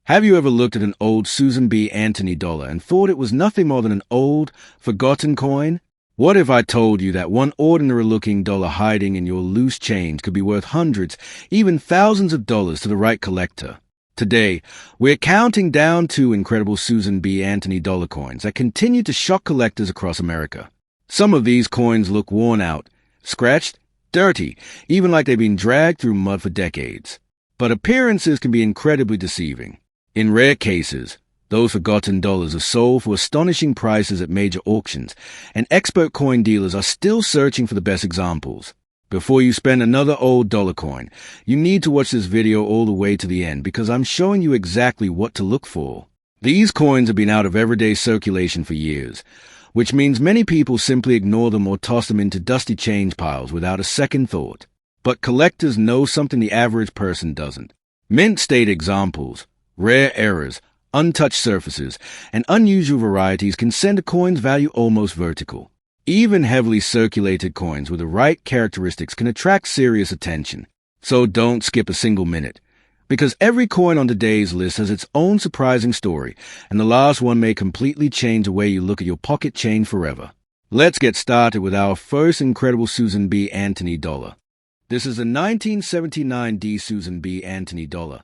Have you ever looked at an old Susan B. Anthony dollar and thought it was nothing more than an old, forgotten coin? What if I told you that one ordinary-looking dollar hiding in your loose change could be worth hundreds, even thousands of dollars to the right collector? Today, we're counting down two incredible Susan B. Anthony dollar coins that continue to shock collectors across America. Some of these coins look worn out, scratched, dirty, even like they've been dragged through mud for decades. But appearances can be incredibly deceiving. In rare cases, those forgotten dollars are sold for astonishing prices at major auctions, and expert coin dealers are still searching for the best examples. Before you spend another old dollar coin, you need to watch this video all the way to the end because I'm showing you exactly what to look for. These coins have been out of everyday circulation for years, which means many people simply ignore them or toss them into dusty change piles without a second thought. But collectors know something the average person doesn't. Mint state examples, rare errors, untouched surfaces, and unusual varieties can send a coin's value almost vertical. Even heavily circulated coins with the right characteristics can attract serious attention. So don't skip a single minute, because every coin on today's list has its own surprising story, and the last one may completely change the way you look at your pocket change forever. Let's get started with our first incredible Susan B. Anthony dollar. This is a 1979 D Susan B. Anthony dollar,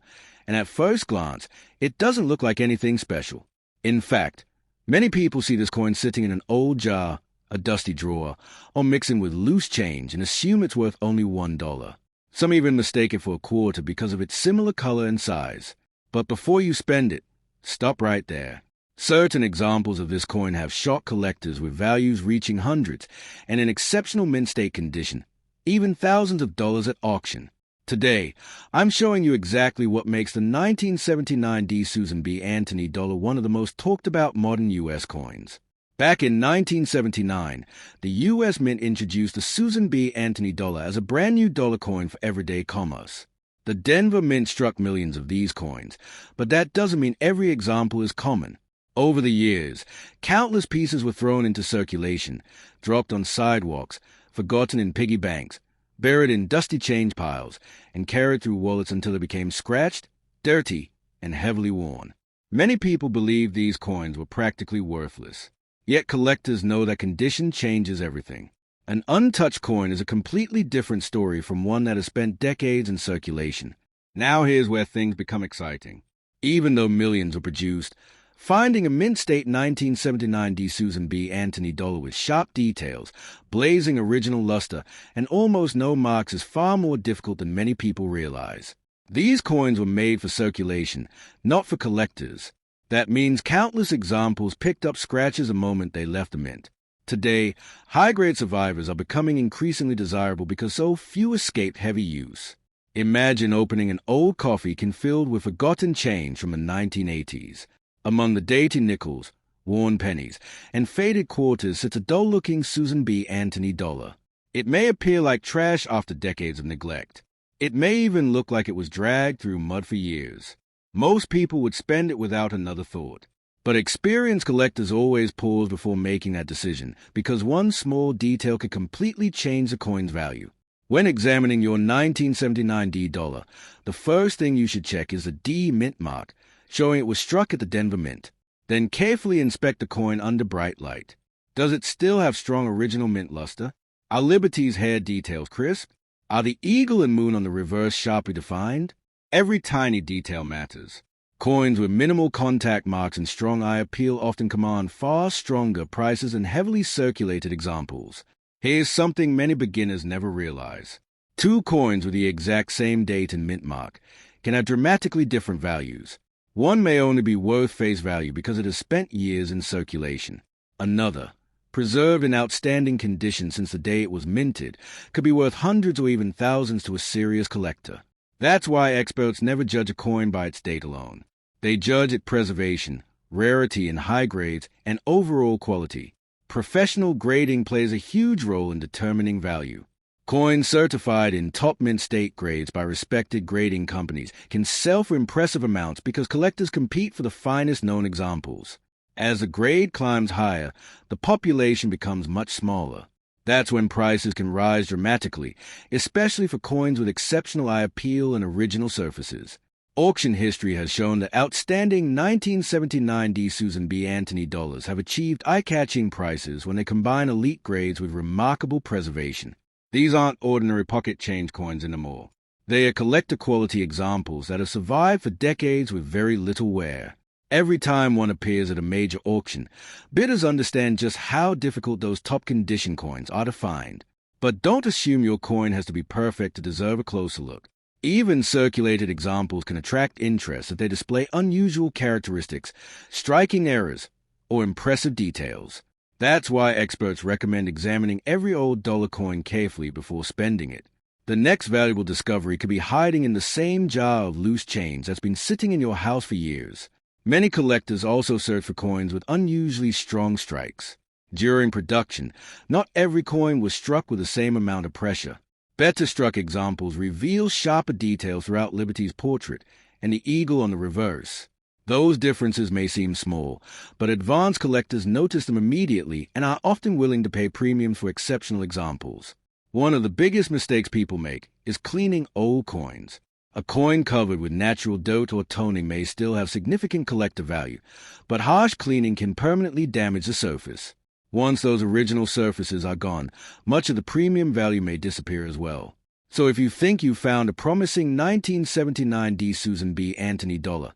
and at first glance, it doesn't look like anything special. In fact, many people see this coin sitting in an old jar, a dusty drawer, or mixing with loose change and assume it's worth only $1. Some even mistake it for a quarter because of its similar color and size. But before you spend it, stop right there. Certain examples of this coin have shocked collectors with values reaching hundreds and in exceptional mint state condition, even thousands of dollars at auction. Today, I'm showing you exactly what makes the 1979 D Susan B. Anthony dollar one of the most talked about modern U.S. coins. Back in 1979, the U.S. Mint introduced the Susan B. Anthony dollar as a brand new dollar coin for everyday commerce. The Denver Mint struck millions of these coins, but that doesn't mean every example is common. Over the years, countless pieces were thrown into circulation, dropped on sidewalks, forgotten in piggy banks, buried in dusty change piles, and carried through wallets until they became scratched, dirty, and heavily worn. Many people believe these coins were practically worthless. Yet collectors know that condition changes everything. An untouched coin is a completely different story from one that has spent decades in circulation. Now here's where things become exciting. Even though millions were produced, finding a mint state 1979 D Susan B. Anthony dollar with sharp details, blazing original luster, and almost no marks is far more difficult than many people realize. These coins were made for circulation, not for collectors. That means countless examples picked up scratches the moment they left the mint. Today, high-grade survivors are becoming increasingly desirable because so few escaped heavy use. Imagine opening an old coffee can filled with forgotten change from the 1980s. Among the dainty nickels, worn pennies, and faded quarters sits a dull-looking Susan B. Anthony dollar. It may appear like trash after decades of neglect. It may even look like it was dragged through mud for years. Most people would spend it without another thought. But experienced collectors always pause before making that decision because one small detail could completely change the coin's value. When examining your 1979 D dollar, the first thing you should check is the D mint mark, showing it was struck at the Denver Mint. Then carefully inspect the coin under bright light. Does it still have strong original mint luster? Are Liberty's hair details crisp? Are the eagle and moon on the reverse sharply defined? Every tiny detail matters. Coins with minimal contact marks and strong eye appeal often command far stronger prices than heavily circulated examples. Here's something many beginners never realize. Two coins with the exact same date and mint mark can have dramatically different values. One may only be worth face value because it has spent years in circulation. Another, preserved in outstanding condition since the day it was minted, could be worth hundreds or even thousands to a serious collector. That's why experts never judge a coin by its date alone. They judge its preservation, rarity in high grades, and overall quality. Professional grading plays a huge role in determining value. Coins certified in top mint state grades by respected grading companies can sell for impressive amounts because collectors compete for the finest known examples. As the grade climbs higher, the population becomes much smaller. That's when prices can rise dramatically, especially for coins with exceptional eye appeal and original surfaces. Auction history has shown that outstanding 1979 D. Susan B. Anthony dollars have achieved eye-catching prices when they combine elite grades with remarkable preservation. These aren't ordinary pocket change coins anymore. They are collector-quality examples that have survived for decades with very little wear. Every time one appears at a major auction, bidders understand just how difficult those top-condition coins are to find. But don't assume your coin has to be perfect to deserve a closer look. Even circulated examples can attract interest if they display unusual characteristics, striking errors, or impressive details. That's why experts recommend examining every old dollar coin carefully before spending it. The next valuable discovery could be hiding in the same jar of loose change that's been sitting in your house for years. Many collectors also search for coins with unusually strong strikes. During production, not every coin was struck with the same amount of pressure. Better struck examples reveal sharper details throughout Liberty's portrait and the eagle on the reverse. Those differences may seem small, but advanced collectors notice them immediately and are often willing to pay premiums for exceptional examples. One of the biggest mistakes people make is cleaning old coins. A coin covered with natural dirt or toning may still have significant collector value, but harsh cleaning can permanently damage the surface. Once those original surfaces are gone, much of the premium value may disappear as well. So if you think you found a promising 1979 D. Susan B. Anthony dollar,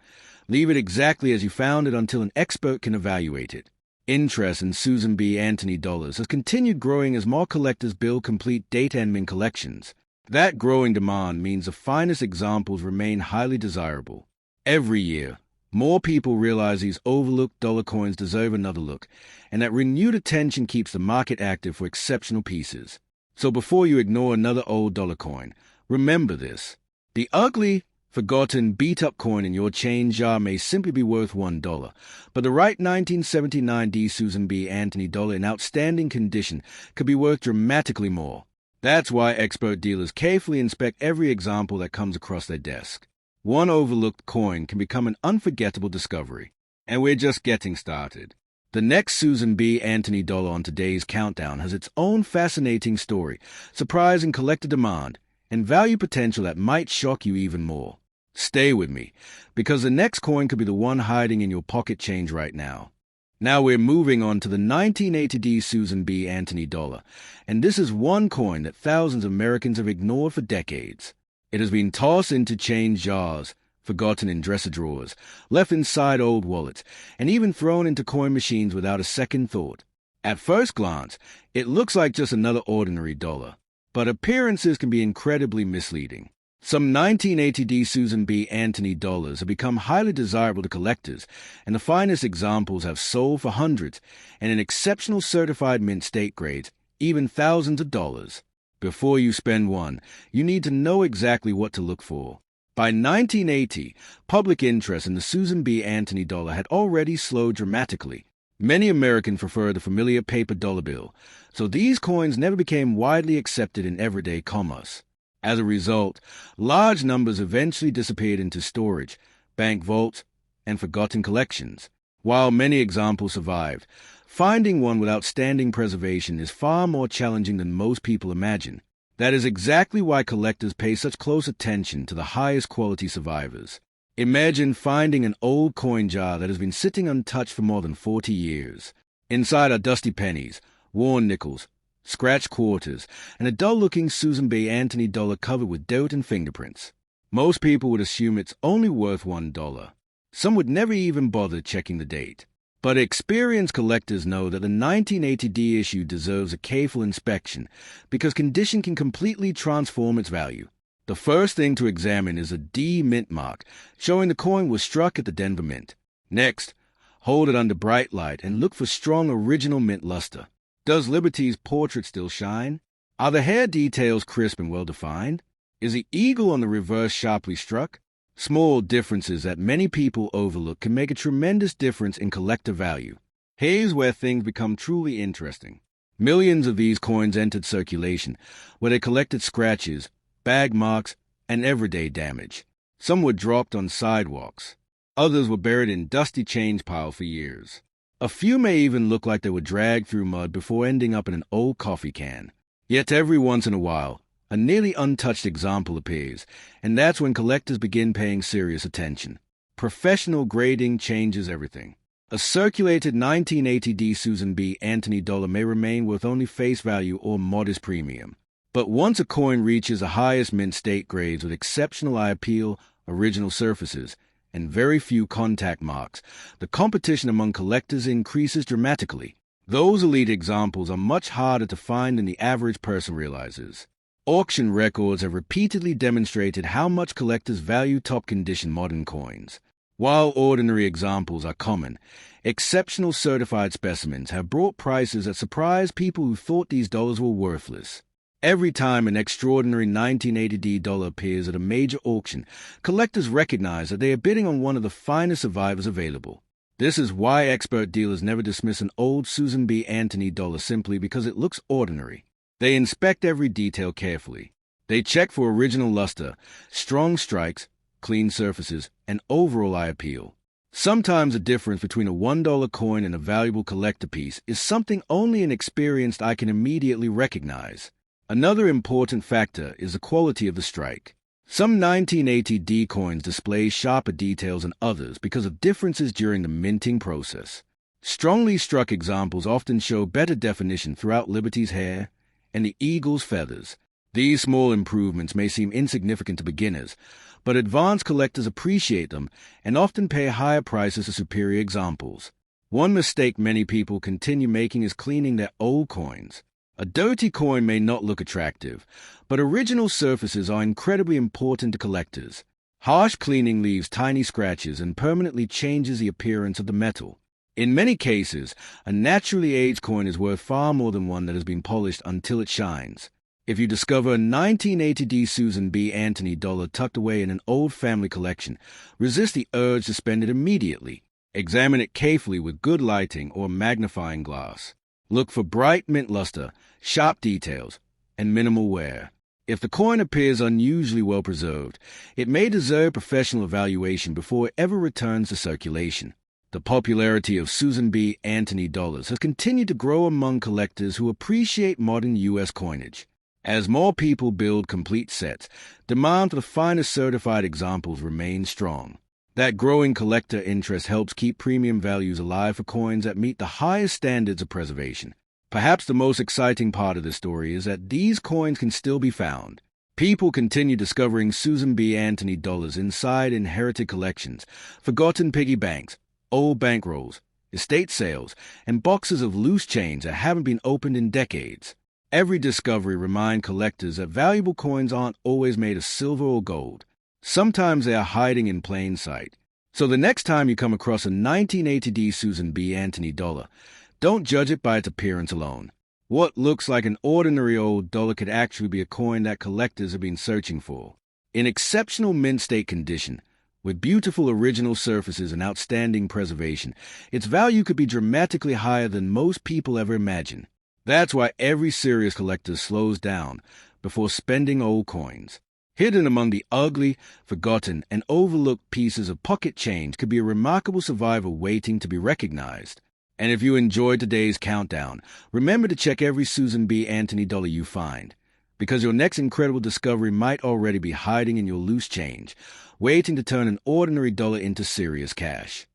leave it exactly as you found it until an expert can evaluate it. Interest in Susan B. Anthony dollars has continued growing as more collectors build complete date and mint collections. That growing demand means the finest examples remain highly desirable. Every year, more people realize these overlooked dollar coins deserve another look, and that renewed attention keeps the market active for exceptional pieces. So before you ignore another old dollar coin, remember this. The ugly, forgotten, beat-up coin in your change jar may simply be worth $1, but the right 1979 D. Susan B. Anthony dollar in outstanding condition could be worth dramatically more. That's why expert dealers carefully inspect every example that comes across their desk. One overlooked coin can become an unforgettable discovery, and we're just getting started. The next Susan B. Anthony dollar on today's countdown has its own fascinating story, surprising collector demand, and value potential that might shock you even more. Stay with me, because the next coin could be the one hiding in your pocket change right now. Now we're moving on to the 1980 D. Susan B. Anthony dollar, and this is one coin that thousands of Americans have ignored for decades. It has been tossed into change jars, forgotten in dresser drawers, left inside old wallets, and even thrown into coin machines without a second thought. At first glance, it looks like just another ordinary dollar, but appearances can be incredibly misleading. Some 1980 D. Susan B. Anthony dollars have become highly desirable to collectors, and the finest examples have sold for hundreds, and in exceptional certified mint state grades, even thousands of dollars. Before you spend one, you need to know exactly what to look for. By 1980, public interest in the Susan B. Anthony dollar had already slowed dramatically. Many Americans prefer the familiar paper dollar bill, so these coins never became widely accepted in everyday commerce. As a result, large numbers eventually disappeared into storage, bank vaults, and forgotten collections. While many examples survived, finding one with outstanding preservation is far more challenging than most people imagine. That is exactly why collectors pay such close attention to the highest quality survivors. Imagine finding an old coin jar that has been sitting untouched for more than 40 years. Inside are dusty pennies, worn nickels, scratched quarters, and a dull-looking Susan B. Anthony dollar covered with dirt and fingerprints. Most people would assume it's only worth $1. Some would never even bother checking the date. But experienced collectors know that the 1980 D issue deserves a careful inspection because condition can completely transform its value. The first thing to examine is a D mint mark, showing the coin was struck at the Denver Mint. Next, hold it under bright light and look for strong original mint luster. Does Liberty's portrait still shine? Are the hair details crisp and well-defined? Is the eagle on the reverse sharply struck? Small differences that many people overlook can make a tremendous difference in collector value. Here's where things become truly interesting. Millions of these coins entered circulation, where they collected scratches, bag marks, and everyday damage. Some were dropped on sidewalks. Others were buried in dusty change piles for years. A few may even look like they were dragged through mud before ending up in an old coffee can. Yet every once in a while, A nearly untouched example appears, and that's when collectors begin paying serious attention. Professional grading changes everything. A circulated 1980 Susan B. Anthony dollar may remain with only face value or modest premium. But once a coin reaches the highest mint state grades with exceptional eye appeal, original surfaces, and very few contact marks, the competition among collectors increases dramatically. Those elite examples are much harder to find than the average person realizes. Auction records have repeatedly demonstrated how much collectors value top-condition modern coins. While ordinary examples are common, exceptional certified specimens have brought prices that surprise people who thought these dollars were worthless. Every time an extraordinary 1980 dollar appears at a major auction, collectors recognize that they are bidding on one of the finest survivors available. This is why expert dealers never dismiss an old Susan B. Anthony dollar simply because it looks ordinary. They inspect every detail carefully. They check for original luster, strong strikes, clean surfaces, and overall eye appeal. Sometimes the difference between a $1 coin and a valuable collector piece is something only an experienced eye can immediately recognize. Another important factor is the quality of the strike. Some 1980 coins display sharper details than others because of differences during the minting process. Strongly struck examples often show better definition throughout Liberty's hair and the eagle's feathers. These small improvements may seem insignificant to beginners, but advanced collectors appreciate them and often pay higher prices for superior examples. One mistake many people continue making is cleaning their old coins. A dirty coin may not look attractive, but original surfaces are incredibly important to collectors. Harsh cleaning leaves tiny scratches and permanently changes the appearance of the metal. In many cases, a naturally aged coin is worth far more than one that has been polished until it shines. If you discover a 1980 Susan B. Anthony dollar tucked away in an old family collection, resist the urge to spend it immediately. Examine it carefully with good lighting or magnifying glass. Look for bright mint luster, sharp details, and minimal wear. If the coin appears unusually well preserved, it may deserve professional evaluation before it ever returns to circulation. The popularity of Susan B. Anthony dollars has continued to grow among collectors who appreciate modern U.S. coinage. As more people build complete sets, demand for the finest certified examples remains strong. That growing collector interest helps keep premium values alive for coins that meet the highest standards of preservation. Perhaps the most exciting part of this story is that these coins can still be found. People continue discovering Susan B. Anthony dollars inside inherited collections, forgotten piggy banks, old bankrolls, estate sales, and boxes of loose change that haven't been opened in decades. Every discovery reminds collectors that valuable coins aren't always made of silver or gold. Sometimes they are hiding in plain sight. So the next time you come across a 1980 Susan B. Anthony dollar, don't judge it by its appearance alone. What looks like an ordinary old dollar could actually be a coin that collectors have been searching for. In exceptional mint state condition, with beautiful original surfaces and outstanding preservation, its value could be dramatically higher than most people ever imagine. That's why every serious collector slows down before spending old coins. Hidden among the ugly, forgotten, and overlooked pieces of pocket change could be a remarkable survivor waiting to be recognized. And if you enjoyed today's countdown, remember to check every Susan B. Anthony dollar you find, because your next incredible discovery might already be hiding in your loose change, waiting to turn an ordinary dollar into serious cash.